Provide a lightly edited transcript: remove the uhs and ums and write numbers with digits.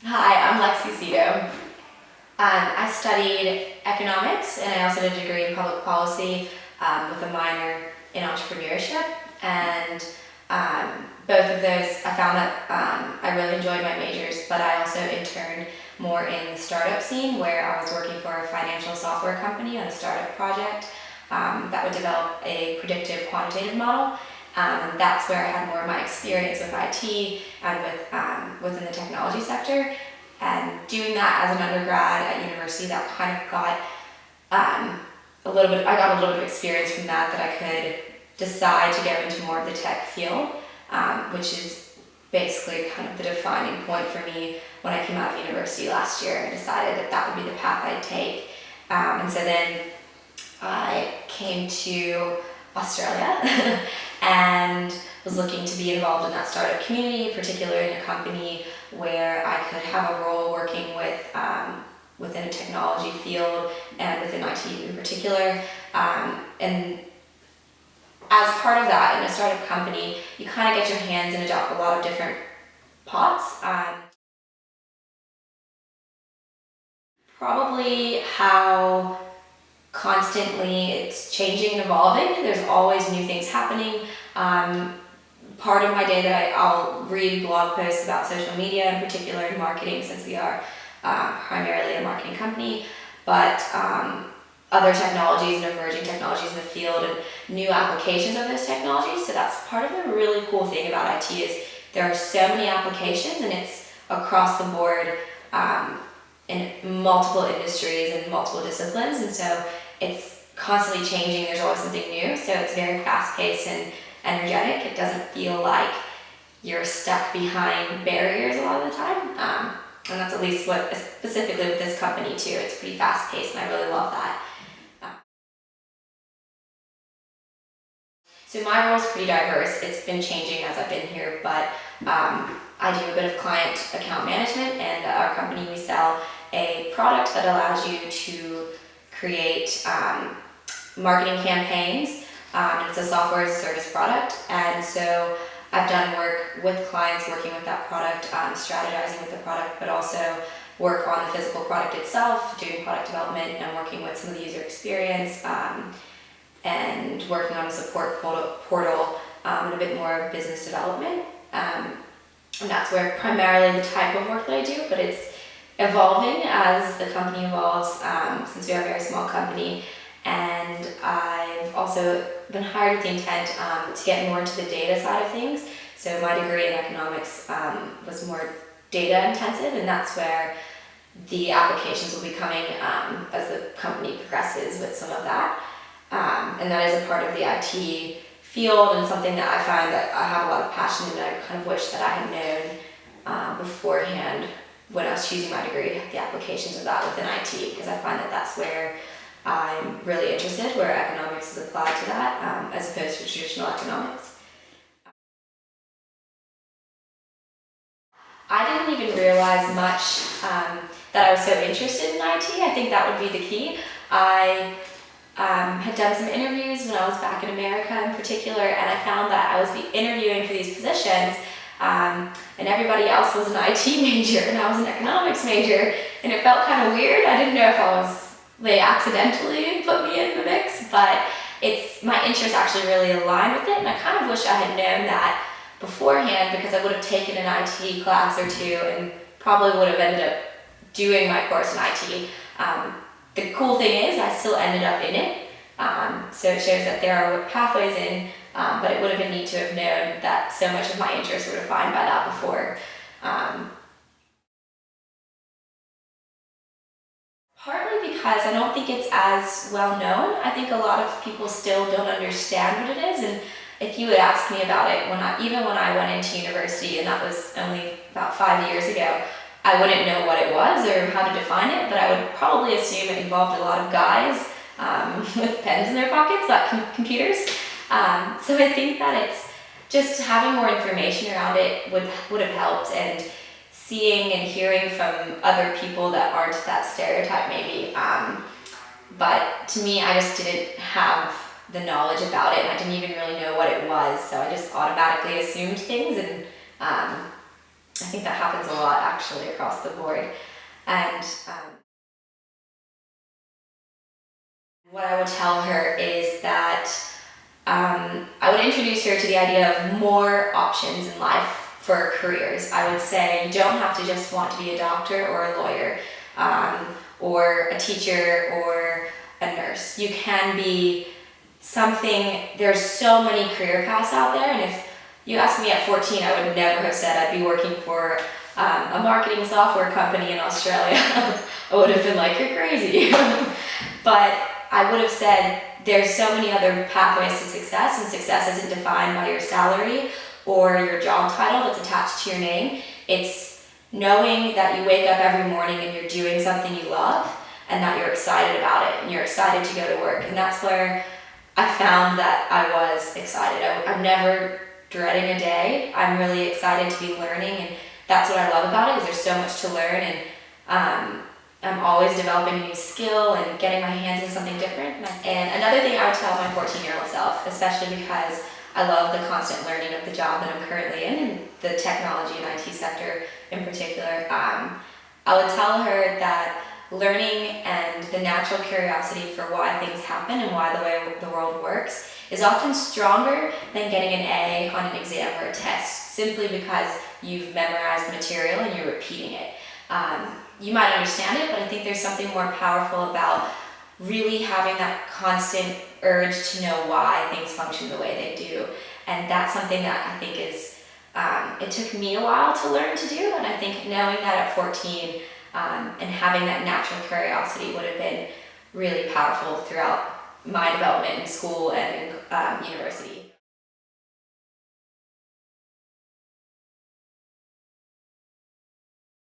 Hi, I'm Lexi Sydow. I studied economics and I also did a degree in public policy with a minor in entrepreneurship. And both of those, I found that I really enjoyed my majors, but I also interned more in the startup scene where I was working for a financial software company on a startup project that would develop a predictive quantitative model. And that's where I had more of my experience with IT and within the technology sector. And doing that as an undergrad at university, that kind of got I got a little bit of experience from that I could decide to go into more of the tech field, which is basically kind of the defining point for me when I came out of university last year. I decided that would be the path I'd take. And so then I came to Australia and was looking to be involved in that startup community, particularly in a company where I could have a role working within a technology field and within IT in particular. And as part of that, in a startup company, you kind of get your hands in a lot of different pots. Probably how constantly it's changing and evolving. There's always new things happening. Part of my day that I'll read blog posts about social media, in particular in marketing, since we are primarily a marketing company, but other technologies and emerging technologies in the field and new applications of those technologies. So that's part of the really cool thing about IT is there are so many applications and it's across the board in multiple industries and multiple disciplines, and so it's constantly changing. There's always something new, so it's very fast-paced and energetic. It doesn't feel like you're stuck behind barriers a lot of the time, and that's at least what specifically with this company too. It's pretty fast-paced, and I really love that. So my role is pretty diverse. It's been changing as I've been here, but I do a bit of client account management, and our company, we sell a product that allows you to create marketing campaigns. It's a software as a service product, and so I've done work with clients working with that product, strategizing with the product, but also work on the physical product itself, doing product development and working with some of the user experience, and working on a support portal and a bit more of business development. And that's where primarily the type of work that I do, but it's evolving as the company evolves, since we are a very small company. And I've also been hired with the intent to get more into the data side of things. So my degree in economics was more data intensive, and that's where the applications will be coming as the company progresses with some of that. And that is a part of the IT field and something that I find that I have a lot of passion in, and I kind of wish that I had known beforehand when I was choosing my degree, the applications of that within IT, because I find that that's where I'm really interested, where economics is applied to that, as opposed to traditional economics. I didn't even realize much that I was so interested in IT. I think that would be the key. I had done some interviews when I was back in America in particular, and I found that I was interviewing for these positions, and everybody else was an IT major and I was an economics major, and it felt kind of weird. I didn't know if they accidentally put me in the mix, but my interests actually really aligned with it, and I kind of wish I had known that beforehand, because I would have taken an IT class or two and probably would have ended up doing my course in IT. The cool thing is I still ended up in it, so it shows that there are pathways in, but it would have been neat to have known that so much of my interests were defined by that before. Partly because I don't think it's as well known. I think a lot of people still don't understand what it is, and if you would ask me about it even when I went into university, and that was only about 5 years ago, I wouldn't know what it was or how to define it, but I would probably assume it involved a lot of guys with pens in their pockets, not computers. So I think that it's just having more information around it would have helped, and seeing and hearing from other people that aren't that stereotype maybe. But to me, I just didn't have the knowledge about it, and I didn't even really know what it was, so I just automatically assumed things, and I think that happens a lot actually across the board. And what I would tell her is that I would introduce her to the idea of more options in life for careers. I would say you don't have to just want to be a doctor or a lawyer, or a teacher or a nurse. You can be something, there's so many career paths out there, and if you asked me at 14, I would never have said I'd be working for a marketing software company in Australia. I would have been like, you're crazy. But I would have said there's so many other pathways to success, and success isn't defined by your salary or your job title that's attached to your name. It's knowing that you wake up every morning and you're doing something you love and that you're excited about it and you're excited to go to work. And that's where I found that I was excited. I'm never dreading a day. I'm really excited to be learning, and that's what I love about it, is there's so much to learn, and I'm always developing a new skill and getting my hands in something different. And another thing I would tell my 14-year-old self, especially because I love the constant learning of the job that I'm currently in the technology and IT sector in particular, I would tell her that learning and the natural curiosity for why things happen and why the way the world works is often stronger than getting an A on an exam or a test, simply because you've memorized material and you're repeating it. You might understand it, but I think there's something more powerful about really having that constant urge to know why things function the way they do. And that's something that I think is, it took me a while to learn to do, and I think knowing that at 14 and having that natural curiosity would have been really powerful throughout my development in school and in university.